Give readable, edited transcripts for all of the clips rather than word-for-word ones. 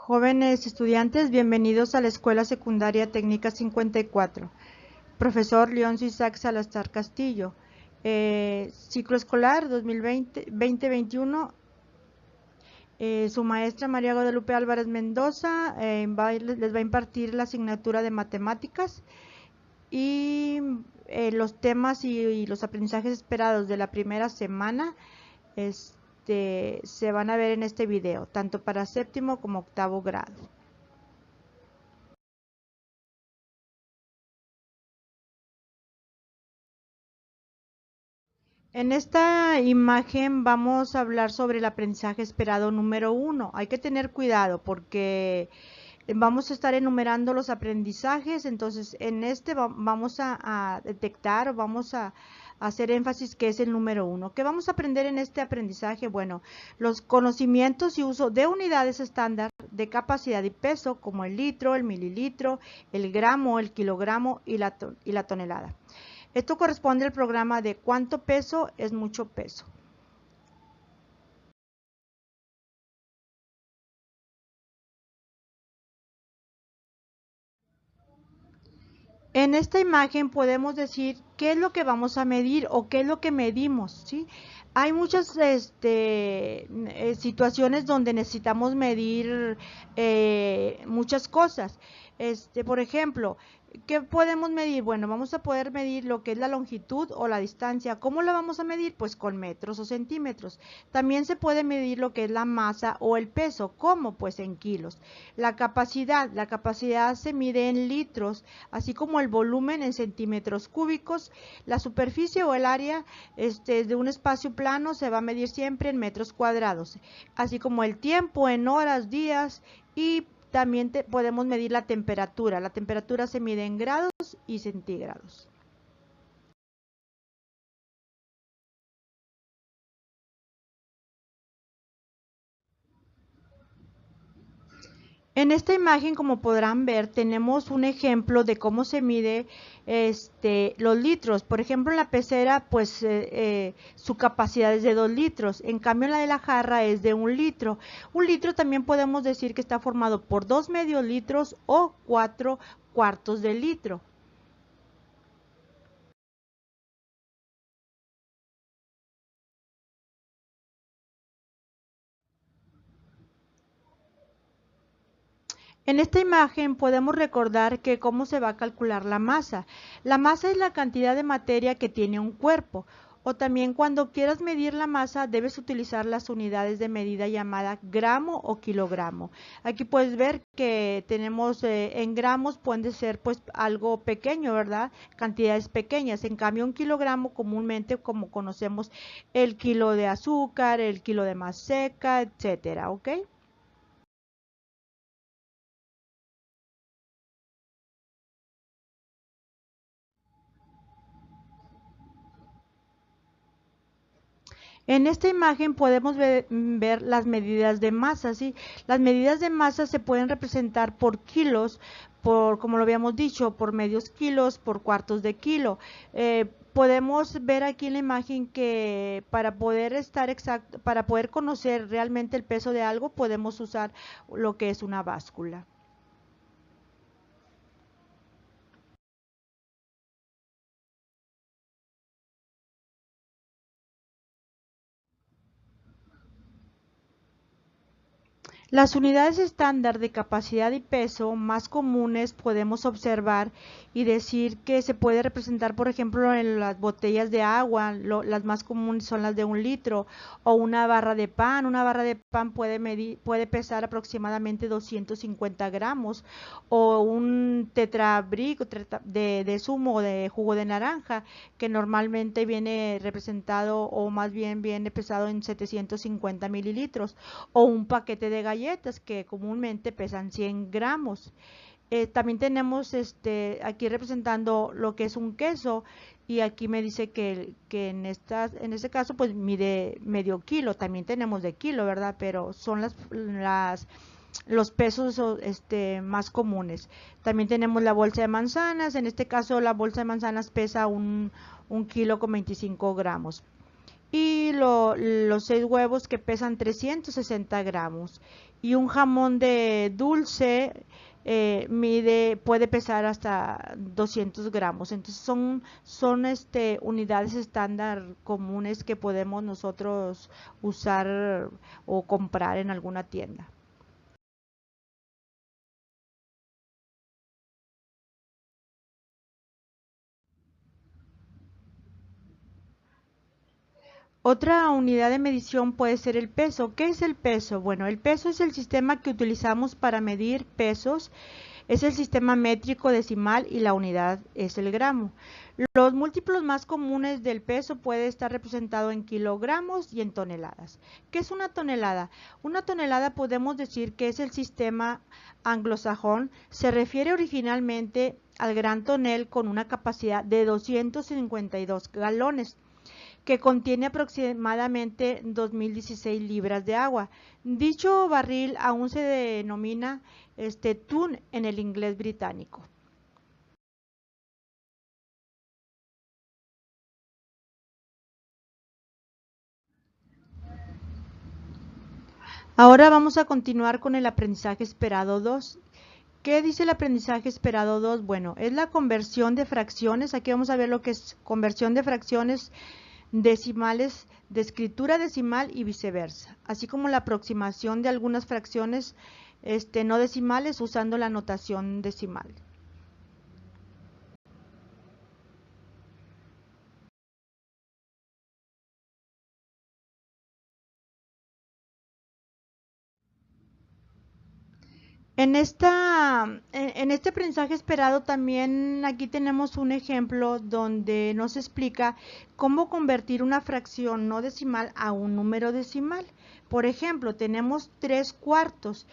Jóvenes estudiantes, bienvenidos a la Escuela Secundaria Técnica 54. Profesor Leoncio Isaac Salazar Castillo. Ciclo escolar 2020-2021. Su maestra María Guadalupe Álvarez Mendoza les va a impartir la asignatura de matemáticas y los temas y los aprendizajes esperados de la primera semana se van a ver en este video, tanto para séptimo como octavo grado. En esta imagen vamos a hablar sobre el aprendizaje esperado número 1. Hay que tener cuidado porque vamos a estar enumerando los aprendizajes, entonces en este vamos a detectar, vamos a hacer énfasis que es el número 1. ¿Qué vamos a aprender en este aprendizaje? Bueno, los conocimientos y uso de unidades estándar de capacidad y peso como el litro, el mililitro, el gramo, el kilogramo y la tonelada. Esto corresponde al programa de cuánto peso es mucho peso. En esta imagen podemos decir qué es lo que vamos a medir o qué es lo que medimos, ¿sí? Hay muchas situaciones donde necesitamos medir muchas cosas. Por ejemplo, ¿qué podemos medir? Bueno, vamos a poder medir lo que es la longitud o la distancia. ¿Cómo la vamos a medir? Pues con metros o centímetros. También se puede medir lo que es la masa o el peso. ¿Cómo? Pues en kilos. La capacidad se mide en litros, así como el volumen en centímetros cúbicos. La superficie o el área de un espacio plano se va a medir siempre en metros cuadrados, así como el tiempo en horas, días, y también podemos medir la temperatura. La temperatura se mide en grados y centígrados. En esta imagen, como podrán ver, tenemos un ejemplo de cómo se mide los litros. Por ejemplo, en la pecera, pues su capacidad es de 2 litros. En cambio, la de la jarra es de 1 litro. 1 litro también podemos decir que está formado por 2 medios litros o 4 cuartos de litro. En esta imagen podemos recordar que cómo se va a calcular la masa. La masa es la cantidad de materia que tiene un cuerpo. O también cuando quieras medir la masa debes utilizar las unidades de medida llamada gramo o kilogramo. Aquí puedes ver que tenemos en gramos puede ser pues algo pequeño, ¿verdad? Cantidades pequeñas. En cambio un kilogramo comúnmente como conocemos el kilo de azúcar, el kilo de maseca, etcétera, ¿ok? En esta imagen podemos ver las medidas de masa, ¿sí? Las medidas de masa se pueden representar por kilos, como lo habíamos dicho, por medios kilos, por cuartos de kilo. Podemos ver aquí en la imagen que para poder para poder conocer realmente el peso de algo, podemos usar lo que es una báscula. Las unidades estándar de capacidad y peso más comunes podemos observar y decir que se puede representar, por ejemplo, en las botellas de agua. Las más comunes son las de 1 litro, o una barra de pan. Una barra de pan puede pesar aproximadamente 250 gramos, o un tetrabric de zumo de jugo de naranja, que normalmente viene representado, o más bien viene pesado en 750 mililitros, o un paquete de galletas que comúnmente pesan 100 gramos. También tenemos aquí representando lo que es un queso, y aquí me dice que en este caso pues mide medio kilo. También tenemos de kilo, ¿verdad? Pero son los pesos más comunes. También tenemos la bolsa de manzanas. En este caso la bolsa de manzanas pesa un kilo con 25 gramos. Y los 6 huevos, que pesan 360 gramos. Y un jamón de dulce puede pesar hasta 200 gramos. Entonces son unidades estándar comunes que podemos nosotros usar o comprar en alguna tienda. Otra unidad de medición puede ser el peso. ¿Qué es el peso? Bueno, el peso es el sistema que utilizamos para medir pesos. Es el sistema métrico decimal, y la unidad es el gramo. Los múltiplos más comunes del peso puede estar representado en kilogramos y en toneladas. ¿Qué es una tonelada? Una tonelada podemos decir que es el sistema anglosajón. Se refiere originalmente al gran tonel con una capacidad de 252 galones, que contiene aproximadamente 2016 libras de agua. Dicho barril aún se denomina tun en el inglés británico. Ahora vamos a continuar con el aprendizaje esperado 2. ¿Qué dice el aprendizaje esperado 2? Bueno, es la conversión de fracciones. Aquí vamos a ver lo que es conversión de fracciones decimales de escritura decimal y viceversa, así como la aproximación de algunas fracciones no decimales usando la notación decimal. En este aprendizaje esperado también aquí tenemos un ejemplo donde nos explica cómo convertir una fracción no decimal a un número decimal. Por ejemplo, tenemos 3/4.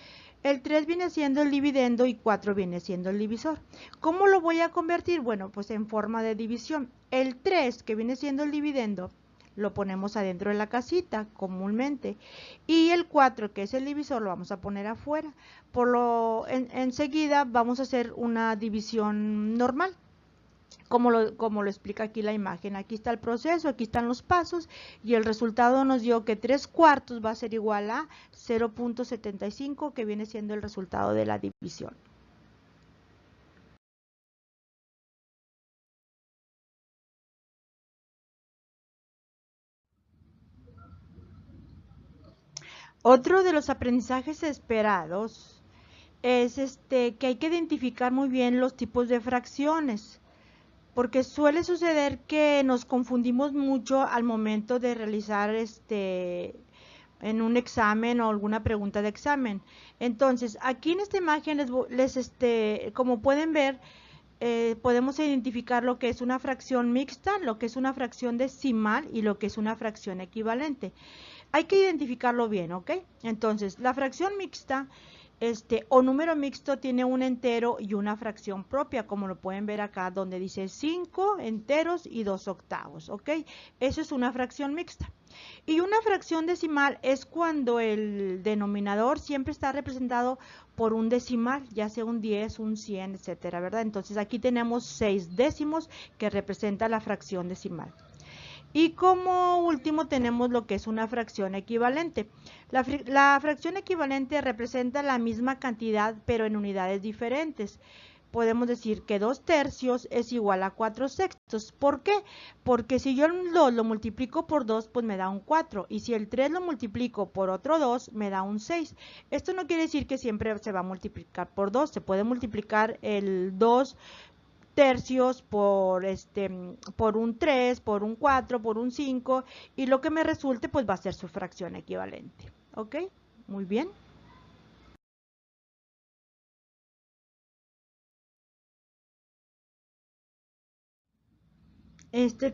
El 3 viene siendo el dividendo y 4 viene siendo el divisor. ¿Cómo lo voy a convertir? Bueno, pues en forma de división. El 3, que viene siendo el dividendo, lo ponemos adentro de la casita comúnmente, y el 4, que es el divisor, lo vamos a poner afuera. Enseguida vamos a hacer una división normal, como lo explica aquí la imagen. Aquí está el proceso, aquí están los pasos, y el resultado nos dio que 3/4 va a ser igual a 0.75, que viene siendo el resultado de la división. Otro de los aprendizajes esperados es que hay que identificar muy bien los tipos de fracciones, porque suele suceder que nos confundimos mucho al momento de realizar en un examen o alguna pregunta de examen. Entonces, aquí en esta imagen como pueden ver, podemos identificar lo que es una fracción mixta, lo que es una fracción decimal y lo que es una fracción equivalente. Hay que identificarlo bien, ¿ok? Entonces, la fracción mixta o número mixto tiene un entero y una fracción propia, como lo pueden ver acá, donde dice 5 enteros y 2 octavos, ¿ok? Eso es una fracción mixta. Y una fracción decimal es cuando el denominador siempre está representado por un decimal, ya sea un 10, un 100, etcétera, ¿verdad? Entonces aquí tenemos 6 décimos que representa la fracción decimal. Y como último tenemos lo que es una fracción equivalente. La fracción equivalente representa la misma cantidad pero en unidades diferentes. podemos decir que 2 tercios es igual a 4 sextos. ¿Por qué? Porque si yo el 2 lo multiplico por 2, pues me da un 4. Y si el 3 lo multiplico por otro 2, me da un 6. Esto no quiere decir que siempre se va a multiplicar por 2. Se puede multiplicar el 2 tercios por un 3, por un 4, por un 5, y lo que me resulte pues va a ser su fracción equivalente. ¿Ok? Muy bien.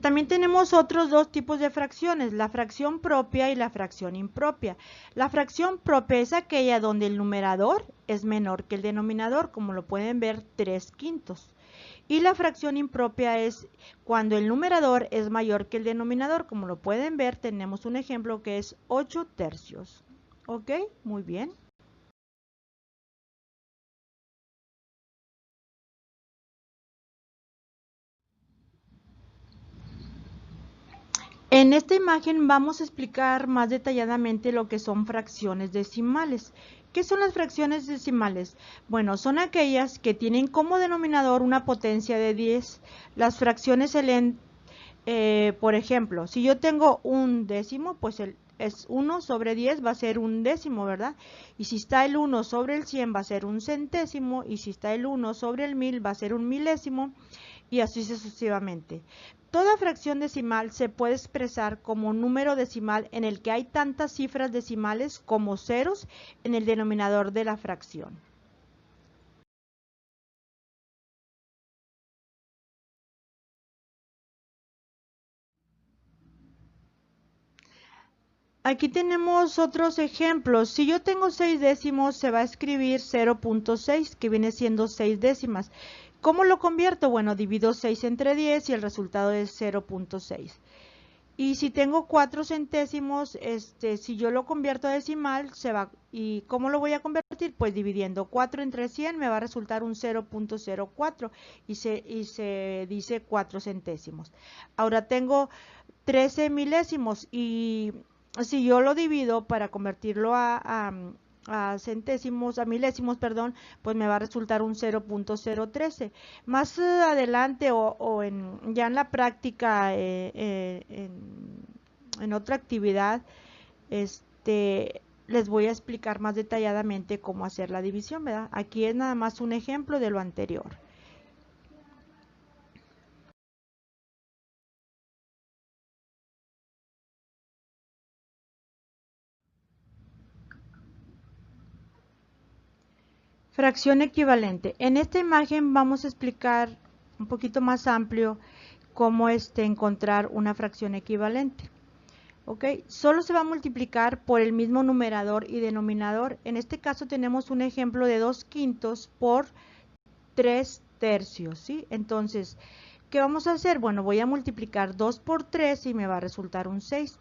También tenemos otros dos tipos de fracciones, la fracción propia y la fracción impropia. La fracción propia es aquella donde el numerador es menor que el denominador, como lo pueden ver, 3 quintos. Y la fracción impropia es cuando el numerador es mayor que el denominador, como lo pueden ver, tenemos un ejemplo que es 8 tercios. ¿Ok? Muy bien. En esta imagen vamos a explicar más detalladamente lo que son fracciones decimales. ¿Qué son las fracciones decimales? Bueno, son aquellas que tienen como denominador una potencia de 10. Las fracciones se leen, por ejemplo, si yo tengo un décimo, pues es 1 sobre 10 va a ser un décimo, ¿verdad? Y si está el 1 sobre el 100 va a ser un centésimo, y si está el 1 sobre el 1000 va a ser un milésimo, y así sucesivamente. Toda fracción decimal se puede expresar como un número decimal en el que hay tantas cifras decimales como ceros en el denominador de la fracción. Aquí tenemos otros ejemplos. Si yo tengo 6 décimos, se va a escribir 0.6, que viene siendo 6 décimas. ¿Cómo lo convierto? Bueno, divido 6 entre 10 y el resultado es 0.6. Y si tengo 4 centésimos, si yo lo convierto a decimal, ¿y cómo lo voy a convertir? Pues dividiendo 4 entre 100 me va a resultar un 0.04 y se dice 4 centésimos. Ahora tengo 13 milésimos y si yo lo divido para convertirlo a centésimos, a milésimos, perdón, pues me va a resultar un 0.013. Más adelante ya en la práctica, en otra actividad, les voy a explicar más detalladamente cómo hacer la división, ¿verdad? Aquí es nada más un ejemplo de lo anterior. Fracción equivalente. En esta imagen vamos a explicar un poquito más amplio cómo encontrar una fracción equivalente. ¿Ok? Solo se va a multiplicar por el mismo numerador y denominador. En este caso tenemos un ejemplo de 2 quintos por 3 tercios, ¿sí? Entonces, ¿qué vamos a hacer? Bueno, voy a multiplicar 2 por 3 y me va a resultar un 6.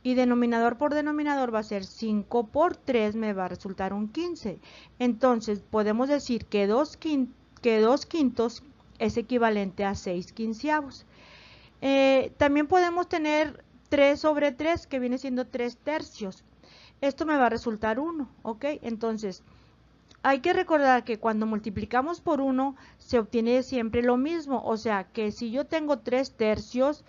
Y denominador por denominador va a ser 5 por 3, me va a resultar un 15. Entonces, podemos decir que 2 quintos es equivalente a 6 quinceavos. También podemos tener 3 sobre 3, que viene siendo 3 tercios. Esto me va a resultar 1, ¿ok? Entonces, hay que recordar que cuando multiplicamos por 1 se obtiene siempre lo mismo, o sea que si yo tengo 3 tercios,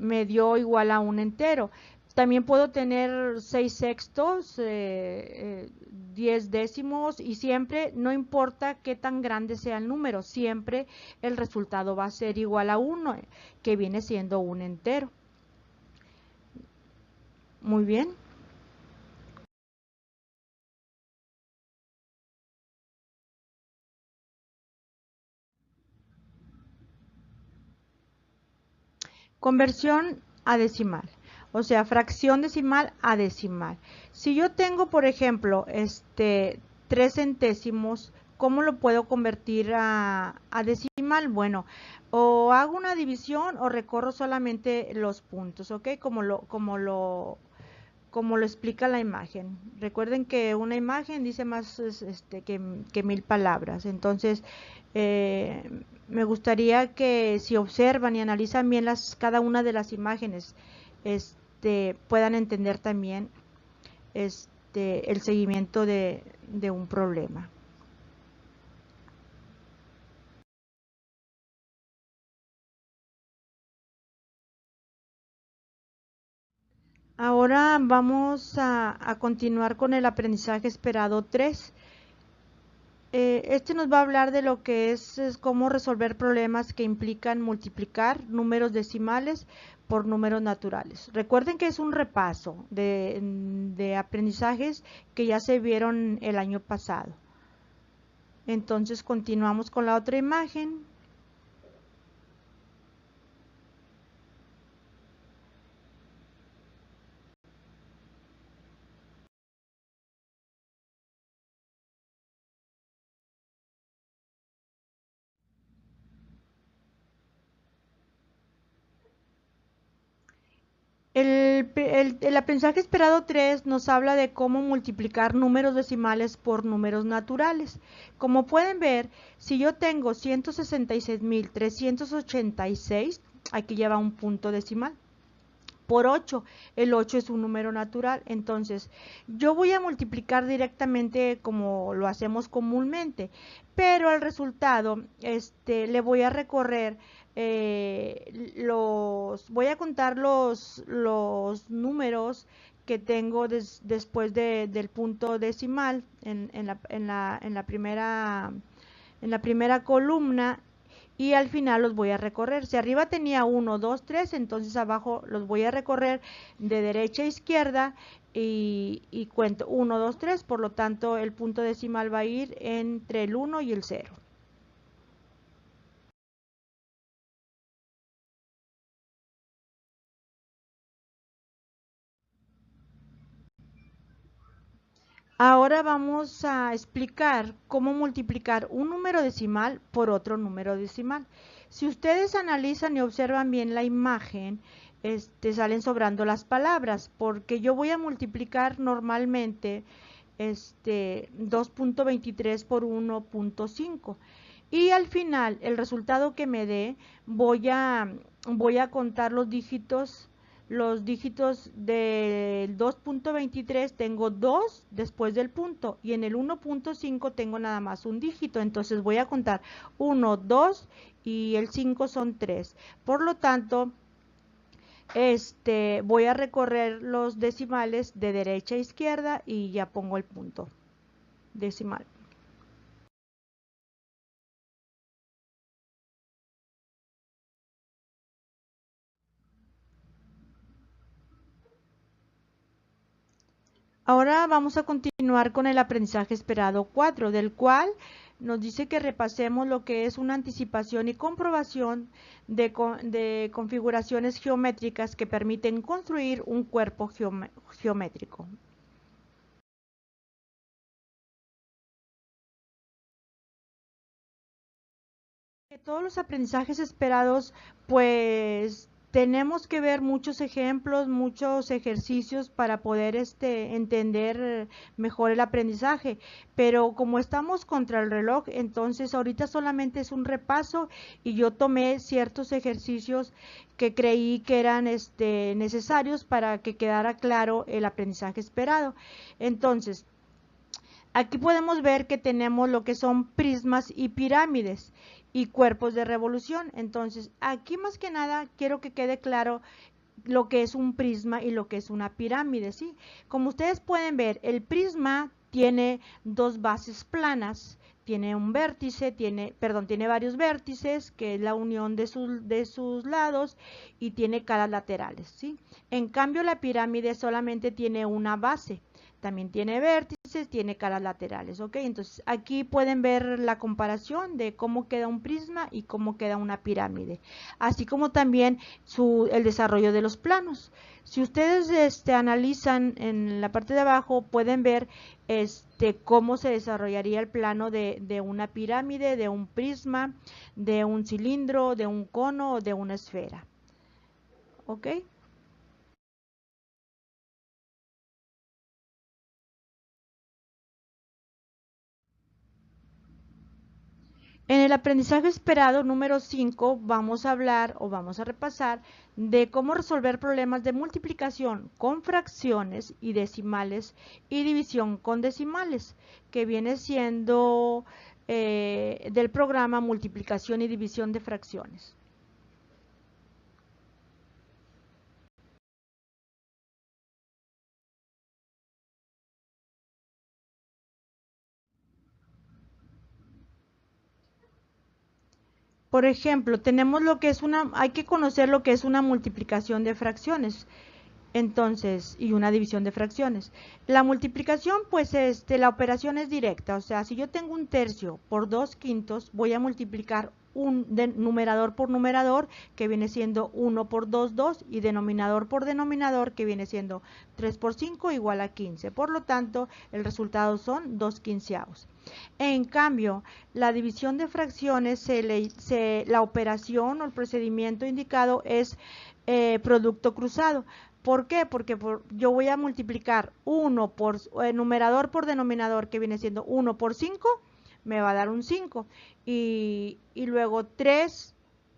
me dio igual a un entero. También puedo tener 6 sextos, 10 décimos, y siempre, no importa qué tan grande sea el número, siempre el resultado va a ser igual a 1, que viene siendo un entero. Muy bien. Conversión a decimal, o sea, fracción decimal a decimal. Si yo tengo, por ejemplo, 3 centésimos, ¿cómo lo puedo convertir a decimal? Bueno, o hago una división o recorro solamente los puntos, ¿ok? Como lo explica la imagen. Recuerden que una imagen dice más que 1000 palabras. Entonces, eh, me gustaría que si observan y analizan bien cada una de las imágenes, puedan entender también el seguimiento de un problema. Ahora vamos a continuar con el aprendizaje esperado 3. Este nos va a hablar de lo que es cómo resolver problemas que implican multiplicar números decimales por números naturales. Recuerden que es un repaso de aprendizajes que ya se vieron el año pasado. Entonces continuamos con la otra imagen. El aprendizaje esperado 3 nos habla de cómo multiplicar números decimales por números naturales. Como pueden ver, si yo tengo 166.386, aquí lleva un punto decimal, por 8, el 8 es un número natural, entonces yo voy a multiplicar directamente como lo hacemos comúnmente, pero al resultado le voy a recorrer voy a contar los números que tengo después del punto decimal en la primera columna, y al final los voy a recorrer. Si arriba tenía 1, 2, 3, entonces abajo los voy a recorrer de derecha a izquierda y cuento 1, 2, 3, por lo tanto el punto decimal va a ir entre el 1 y el 0. Ahora vamos a explicar cómo multiplicar un número decimal por otro número decimal. Si ustedes analizan y observan bien la imagen, salen sobrando las palabras, porque yo voy a multiplicar normalmente 2.23 por 1.5 y al final el resultado que me dé voy a contar los dígitos del 2.23. Tengo 2 después del punto y en el 1.5 tengo nada más un dígito, entonces voy a contar 1, 2 y el 5 son 3. Por lo tanto, voy a recorrer los decimales de derecha a izquierda y ya pongo el punto decimal. Ahora vamos a continuar con el aprendizaje esperado 4, del cual nos dice que repasemos lo que es una anticipación y comprobación de configuraciones geométricas que permiten construir un cuerpo geométrico. Todos los aprendizajes esperados, pues tenemos que ver muchos ejemplos, muchos ejercicios para poder entender mejor el aprendizaje, pero como estamos contra el reloj, entonces ahorita solamente es un repaso y yo tomé ciertos ejercicios que creí que eran necesarios para que quedara claro el aprendizaje esperado. Entonces, aquí podemos ver que tenemos lo que son prismas y pirámides y cuerpos de revolución. Entonces, aquí más que nada quiero que quede claro lo que es un prisma y lo que es una pirámide, ¿sí? Como ustedes pueden ver, el prisma tiene dos bases planas, tiene un vértice, tiene varios vértices, que es la unión de sus lados, y tiene caras laterales, ¿sí? En cambio, la pirámide solamente tiene una base, también tiene vértices, tiene caras laterales, ¿ok? Entonces aquí pueden ver la comparación de cómo queda un prisma y cómo queda una pirámide, así como también el desarrollo de los planos. Si ustedes analizan en la parte de abajo, pueden ver cómo se desarrollaría el plano de una pirámide, de un prisma, de un cilindro, de un cono o de una esfera, ¿ok? En el aprendizaje esperado número 5 vamos a hablar o vamos a repasar de cómo resolver problemas de multiplicación con fracciones y decimales y división con decimales, que viene siendo del programa multiplicación y división de fracciones. Por ejemplo, tenemos lo que es hay que conocer lo que es una multiplicación de fracciones. Entonces, y una división de fracciones. La multiplicación, pues la operación es directa, o sea, si yo tengo un tercio por 2/5, voy a multiplicar numerador por numerador, que viene siendo 1 por 2, 2, y denominador por denominador, que viene siendo 3 por 5 igual a 15. Por lo tanto, el resultado son 2/15. En cambio, la división de fracciones, la operación o el procedimiento indicado es producto cruzado. ¿Por qué? Porque yo voy a multiplicar 1 por numerador por denominador, que viene siendo 1 por 5, me va a dar un 5. Y luego 3,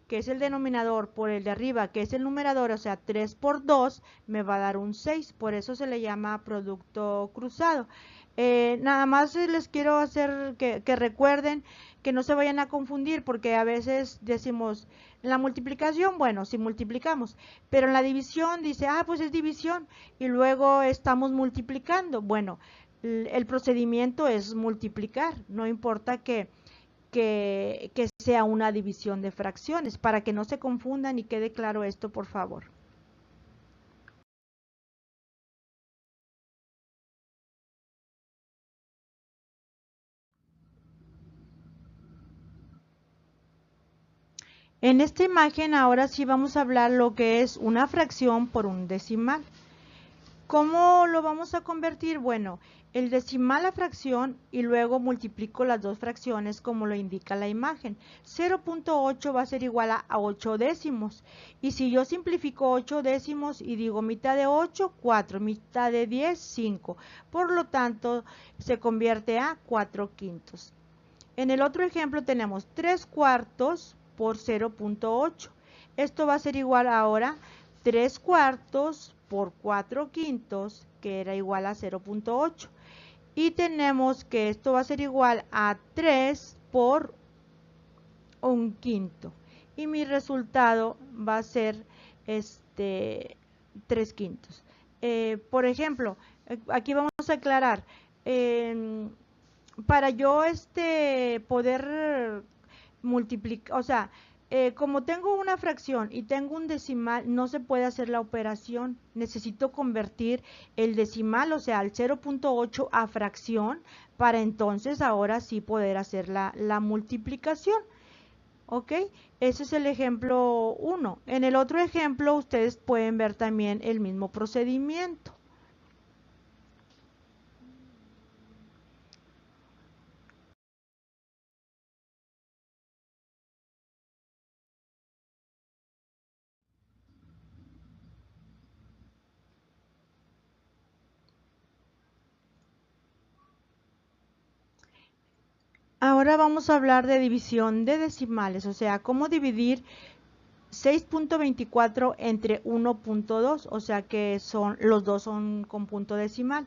que es el denominador, por el de arriba, que es el numerador, o sea, 3 por 2, me va a dar un 6. Por eso se le llama producto cruzado. Nada más les quiero hacer que recuerden que no se vayan a confundir, porque a veces decimos, en la multiplicación, bueno, si multiplicamos, pero en la división dice, pues es división, y luego estamos multiplicando. Bueno, el procedimiento es multiplicar, no importa que sea una división de fracciones, para que no se confundan y quede claro esto, por favor. En esta imagen ahora sí vamos a hablar lo que es una fracción por un decimal. ¿Cómo lo vamos a convertir? Bueno, el decimal a fracción y luego multiplico las dos fracciones como lo indica la imagen. 0.8 va a ser igual a 8 décimos. Y si yo simplifico 8 décimos y digo mitad de 8, 4, mitad de 10, 5. Por lo tanto, se convierte a 4/5. En el otro ejemplo tenemos 3 cuartos por 0.8. Esto va a ser igual ahora 3 cuartos por 4/5, que era igual a 0.8. Y tenemos que esto va a ser igual a 3 por 1/5. Y mi resultado va a ser 3/5. Por ejemplo, aquí vamos a aclarar. Para yo poder multiplicar, o sea, como tengo una fracción y tengo un decimal, no se puede hacer la operación. Necesito convertir el decimal, o sea, el 0.8 a fracción, para entonces ahora sí poder hacer la multiplicación. ¿Ok? Ese es el ejemplo 1. En el otro ejemplo ustedes pueden ver también el mismo procedimiento. Ahora vamos a hablar de división de decimales, o sea, cómo dividir 6.24 entre 1.2, o sea que los dos son con punto decimal.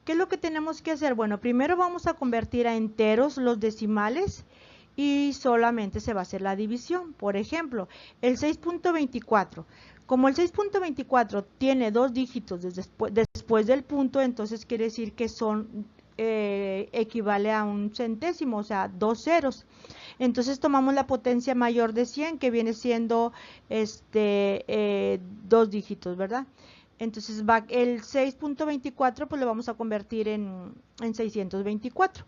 ¿Qué es lo que tenemos que hacer? Bueno, primero vamos a convertir a enteros los decimales y solamente se va a hacer la división. Por ejemplo, el 6.24. Como el 6.24 tiene dos dígitos después del punto, entonces quiere decir que equivale a un centésimo, o sea, 2 ceros. Entonces tomamos la potencia mayor de 100, que viene siendo dos dígitos, ¿verdad? Entonces el 6.24 pues lo vamos a convertir en 624.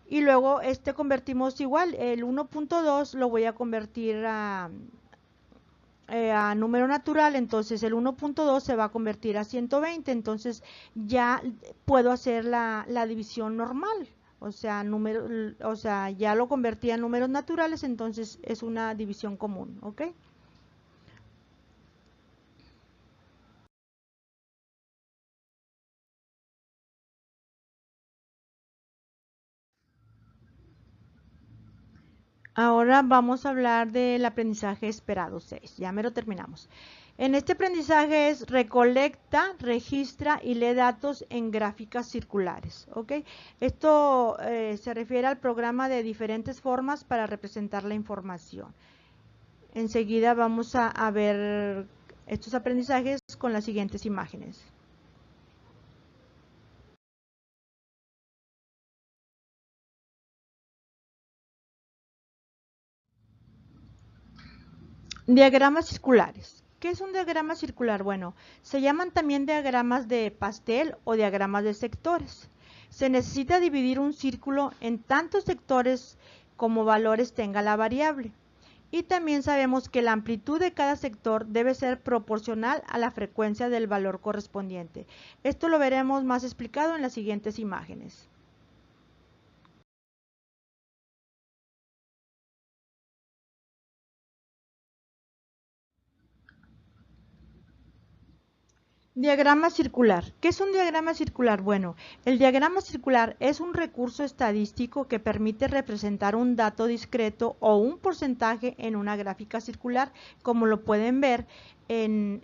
Y luego convertimos igual, el 1.2 lo voy a convertir a número natural, entonces el 1.2 se va a convertir a 120, entonces ya puedo hacer la división normal, o sea, ya lo convertí a números naturales, entonces es una división común, ¿ok? Ahora vamos a hablar del aprendizaje esperado 6. Ya me lo terminamos. En este aprendizaje es recolecta, registra y lee datos en gráficas circulares. ¿Ok? Esto se refiere al programa de diferentes formas para representar la información. Enseguida vamos a ver estos aprendizajes con las siguientes imágenes. Diagramas circulares. ¿Qué es un diagrama circular? Bueno, se llaman también diagramas de pastel o diagramas de sectores. Se necesita dividir un círculo en tantos sectores como valores tenga la variable. Y también sabemos que la amplitud de cada sector debe ser proporcional a la frecuencia del valor correspondiente. Esto lo veremos más explicado en las siguientes imágenes. Diagrama circular. ¿Qué es un diagrama circular? Bueno, el diagrama circular es un recurso estadístico que permite representar un dato discreto o un porcentaje en una gráfica circular, como lo pueden ver en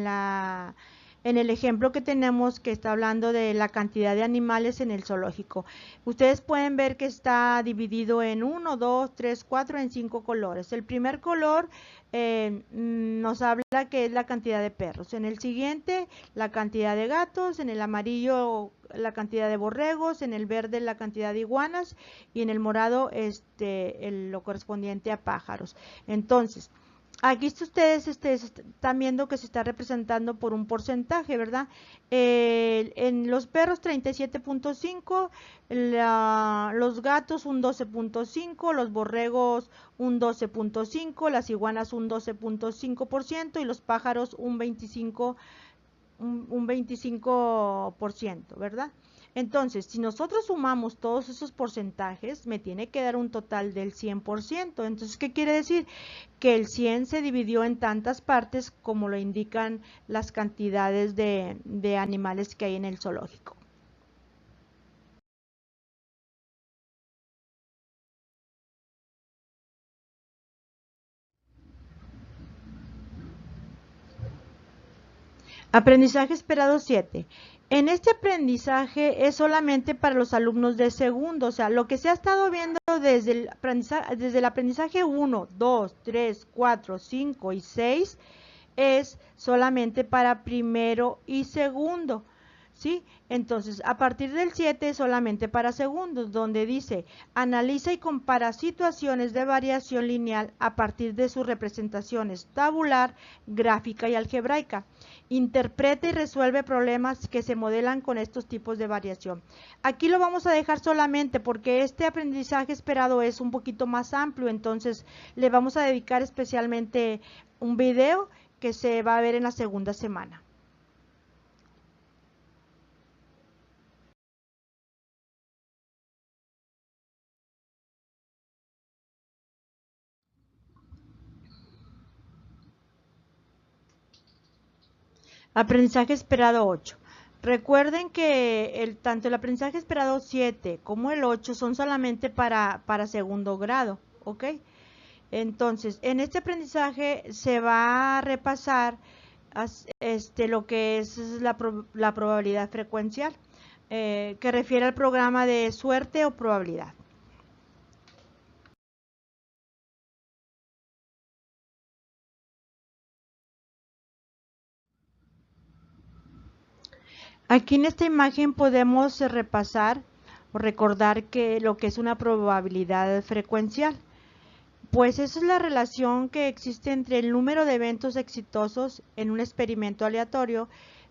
la en el ejemplo que tenemos, que está hablando de la cantidad de animales en el zoológico. Ustedes pueden ver que está dividido en 1, 2, 3, 4, en 5 colores. El primer color nos habla que es la cantidad de perros. En el siguiente, la cantidad de gatos. En el amarillo, la cantidad de borregos. En el verde, la cantidad de iguanas. Y en el morado, lo correspondiente a pájaros. Entonces, aquí ustedes están viendo que se está representando por un porcentaje, ¿verdad? En los perros 37.5, los gatos un 12.5, los borregos un 12.5, las iguanas un 12.5% y los pájaros un 25%, ¿verdad? Entonces, si nosotros sumamos todos esos porcentajes, me tiene que dar un total del 100%. Entonces, ¿qué quiere decir? Que el 100 se dividió en tantas partes como lo indican las cantidades de animales que hay en el zoológico. Aprendizaje esperado 7. En este aprendizaje es solamente para los alumnos de segundo, o sea, lo que se ha estado viendo desde el aprendizaje 1, 2, 3, 4, 5 y 6 es solamente para primero y segundo. ¿Sí? Entonces, a partir del 7 es solamente para segundos, donde dice, analiza y compara situaciones de variación lineal a partir de sus representaciones tabular, gráfica y algebraica. Interpreta y resuelve problemas que se modelan con estos tipos de variación. Aquí lo vamos a dejar solamente porque este aprendizaje esperado es un poquito más amplio, entonces le vamos a dedicar especialmente un video que se va a ver en la segunda semana. Aprendizaje esperado 8. Recuerden que tanto el aprendizaje esperado 7 como el 8 son solamente para segundo grado, ¿ok? Entonces, en este aprendizaje se va a repasar lo que es la probabilidad frecuencial, que refiere al programa de suerte o probabilidad. Aquí en esta imagen podemos repasar o recordar que lo que es una probabilidad frecuencial. Pues esa es la relación que existe entre el número de eventos exitosos en un experimento aleatorio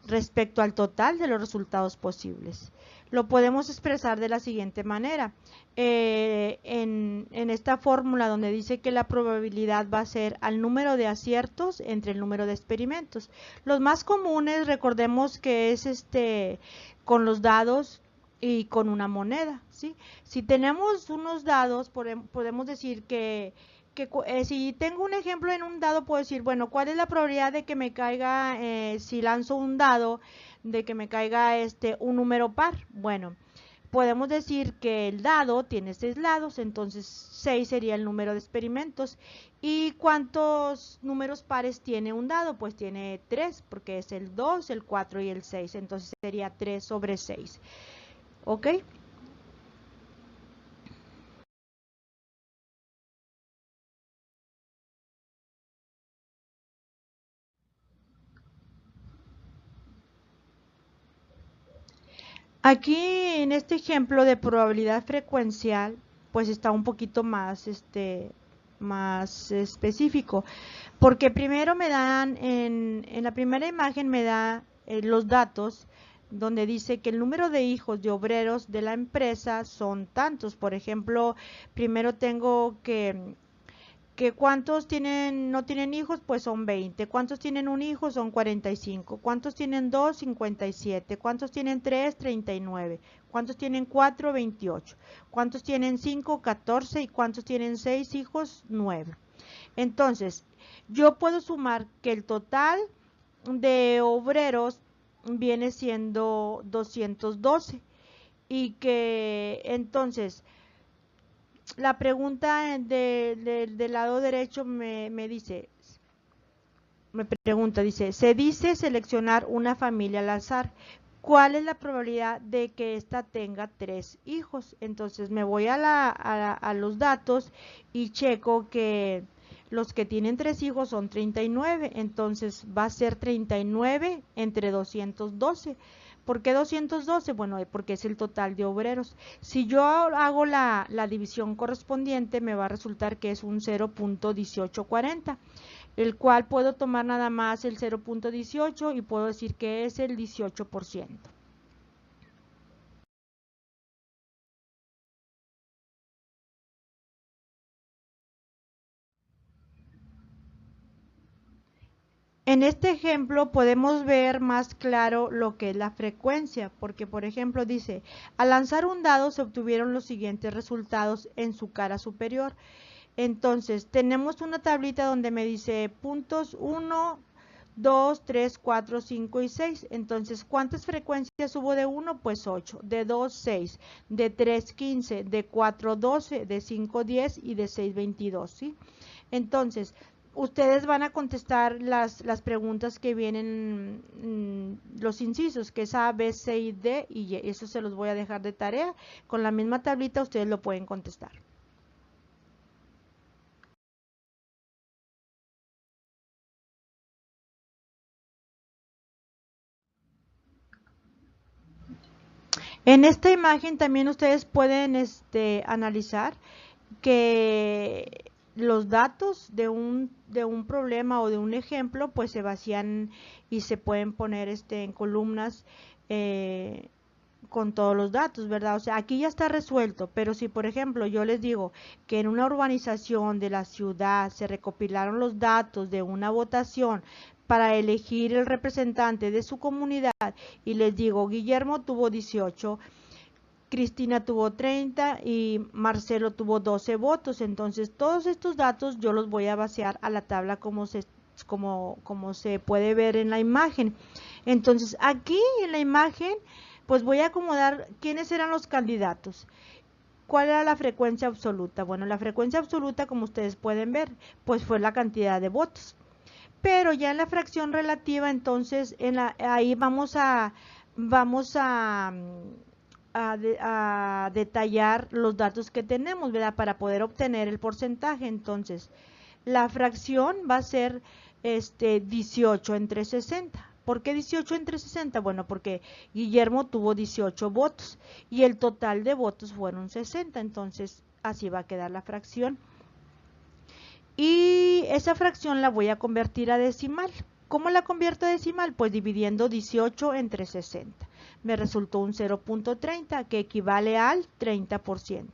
respecto al total de los resultados posibles. Lo podemos expresar de la siguiente manera. En esta fórmula donde dice que la probabilidad va a ser al número de aciertos entre el número de experimentos. Los más comunes, recordemos que es con los dados y con una moneda, ¿sí? Si tenemos unos dados, podemos decir que si tengo un ejemplo en un dado, puedo decir, bueno, ¿cuál es la probabilidad de que me caiga, si lanzo un dado, de que me caiga un número par? Bueno, podemos decir que el dado tiene 6 lados, entonces 6 sería el número de experimentos. ¿Y cuántos números pares tiene un dado? Pues tiene 3, porque es el 2, el 4 y el 6, entonces sería 3 sobre 6. ¿Ok? Aquí en este ejemplo de probabilidad frecuencial, pues está un poquito más específico, porque primero me dan, en la primera imagen me da los datos, donde dice que el número de hijos de obreros de la empresa son tantos. Por ejemplo, primero tengo que cuántos tienen, no tienen hijos, pues son 20. ¿Cuántos tienen un hijo? Son 45. ¿Cuántos tienen dos? 57. ¿Cuántos tienen tres? 39. ¿Cuántos tienen cuatro? 28. ¿Cuántos tienen cinco? 14. ¿Y cuántos tienen seis hijos? 9. Entonces, yo puedo sumar que el total de obreros viene siendo 212 y que entonces la pregunta del lado derecho me dice, me pregunta, dice, se dice seleccionar una familia al azar. ¿Cuál es la probabilidad de que ésta tenga 3 hijos? Entonces me voy a los datos y checo que los que tienen 3 hijos son 39. Entonces va a ser 39 entre 212. ¿Por qué 212? Bueno, porque es el total de obreros. Si yo hago la división correspondiente, me va a resultar que es un 0.1840, el cual puedo tomar nada más el 0.18 y puedo decir que es el 18%. En este ejemplo podemos ver más claro lo que es la frecuencia, porque por ejemplo dice, al lanzar un dado se obtuvieron los siguientes resultados en su cara superior. Entonces tenemos una tablita donde me dice puntos 1, 2, 3, 4, 5 y 6. Entonces, ¿cuántas frecuencias hubo de 1? Pues 8. De 2, 6. De 3, 15. De 4, 12. De 5, 10. Y de 6, 22. ¿Sí? Entonces, ustedes van a contestar las preguntas que vienen, los incisos, que es A, B, C y D, y eso se los voy a dejar de tarea. Con la misma tablita ustedes lo pueden contestar. En esta imagen también ustedes pueden analizar que los datos de un problema o de un ejemplo pues se vacían y se pueden poner en columnas con todos los datos, ¿verdad? O sea, aquí ya está resuelto, pero si por ejemplo yo les digo que en una urbanización de la ciudad se recopilaron los datos de una votación para elegir el representante de su comunidad y les digo Guillermo tuvo 18, Cristina tuvo 30 y Marcelo tuvo 12 votos. Entonces, todos estos datos yo los voy a vaciar a la tabla como se puede ver en la imagen. Entonces, aquí en la imagen, pues voy a acomodar quiénes eran los candidatos. ¿Cuál era la frecuencia absoluta? Bueno, la frecuencia absoluta, como ustedes pueden ver, pues fue la cantidad de votos. Pero ya en la fracción relativa, entonces, ahí vamos a detallar los datos que tenemos, ¿verdad? Para poder obtener el porcentaje. Entonces, la fracción va a ser 18 entre 60. ¿Por qué 18 entre 60? Bueno, porque Guillermo tuvo 18 votos y el total de votos fueron 60. Entonces, así va a quedar la fracción. Y esa fracción la voy a convertir a decimal. ¿Cómo la convierto a decimal? Pues dividiendo 18 entre 60. Me resultó un 0.30 que equivale al 30%.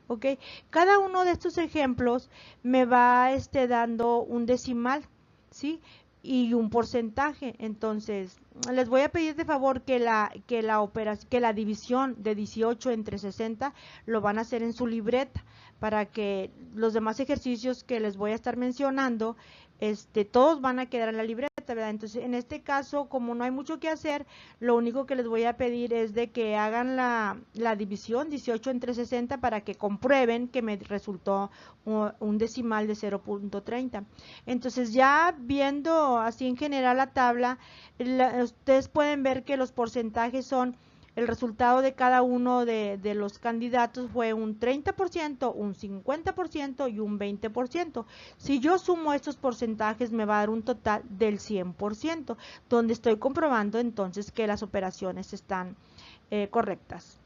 ¿Ok? Cada uno de estos ejemplos me va dando un decimal, ¿sí? Y un porcentaje. Entonces, les voy a pedir de favor que la división de 18 entre 60 lo van a hacer en su libreta para que los demás ejercicios que les voy a estar mencionando, todos van a quedar en la libreta, ¿verdad? Entonces, en este caso, como no hay mucho que hacer, lo único que les voy a pedir es de que hagan la división 18 entre 60 para que comprueben que me resultó un decimal de 0.30. Entonces, ya viendo así en general la tabla, ustedes pueden ver que los porcentajes son el resultado de cada uno de los candidatos fue un 30%, un 50% y un 20%. Si yo sumo estos porcentajes me va a dar un total del 100%, donde estoy comprobando entonces que las operaciones están correctas.